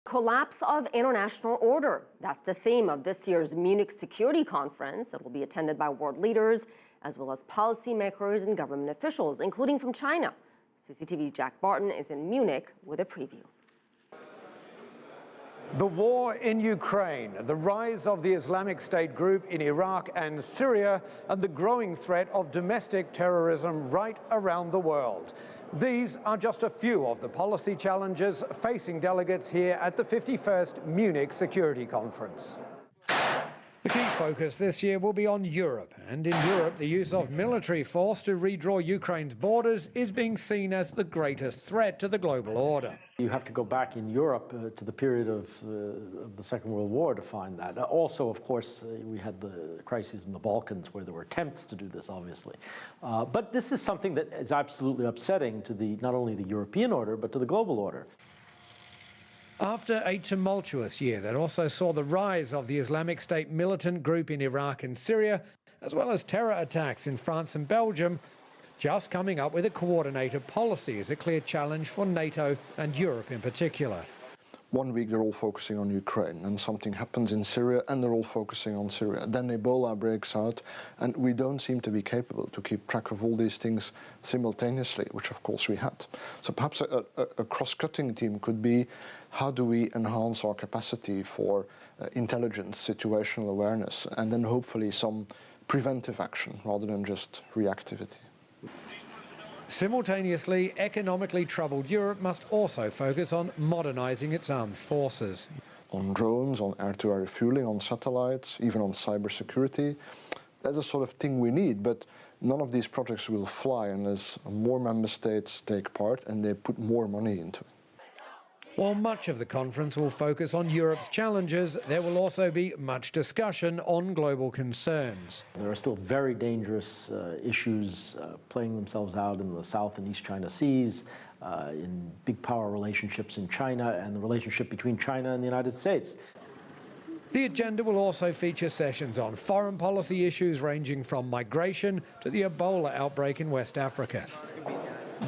Collapse of international order. That's the theme of this year's Munich Security Conference that will be attended by world leaders as well as policymakers and government officials, including from China. CCTV's Jack Barton is in Munich with a preview. The war in Ukraine, the rise of the Islamic State group in Iraq and Syria, and the growing threat of domestic terrorism right around the world. These are just a few of the policy challenges facing delegates here at the 51st Munich Security Conference. The key focus this year will be on Europe, and in Europe the use of military force to redraw Ukraine's borders is being seen as the greatest threat to the global order. You have to go back in Europe to the period of the Second World War to find that. Also, of course, we had the crises in the Balkans where there were attempts to do this, obviously. But this is something that is absolutely upsetting to not only the European order, but to the global order. After a tumultuous year that also saw the rise of the Islamic State militant group in Iraq and Syria, as well as terror attacks in France and Belgium, just coming up with a coordinated policy is a clear challenge for NATO and Europe in particular. 1 week they're all focusing on Ukraine, and something happens in Syria and they're all focusing on Syria. Then Ebola breaks out, and we don't seem to be capable to keep track of all these things simultaneously, which of course we had. So perhaps a cross-cutting team could be, how do we enhance our capacity for intelligence, situational awareness, and then hopefully some preventive action rather than just reactivity. Simultaneously, economically troubled Europe must also focus on modernizing its armed forces. On drones, on air-to-air refueling, on satellites, even on cybersecurity. That's the sort of thing we need, but none of these projects will fly unless more member states take part and they put more money into it. While much of the conference will focus on Europe's challenges, there will also be much discussion on global concerns. There are still very dangerous issues playing themselves out in the South and East China Seas, in big power relationships in China, and the relationship between China and the United States. The agenda will also feature sessions on foreign policy issues ranging from migration to the Ebola outbreak in West Africa.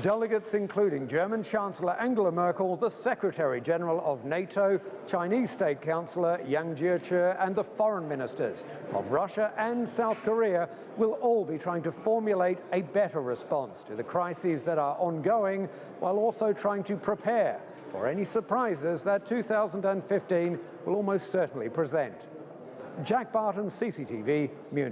Delegates including German Chancellor Angela Merkel, the Secretary-General of NATO, Chinese State Councillor Yang Jiechi, and the foreign ministers of Russia and South Korea will all be trying to formulate a better response to the crises that are ongoing, while also trying to prepare for any surprises that 2015 will almost certainly present. Jack Barton, CCTV, Munich.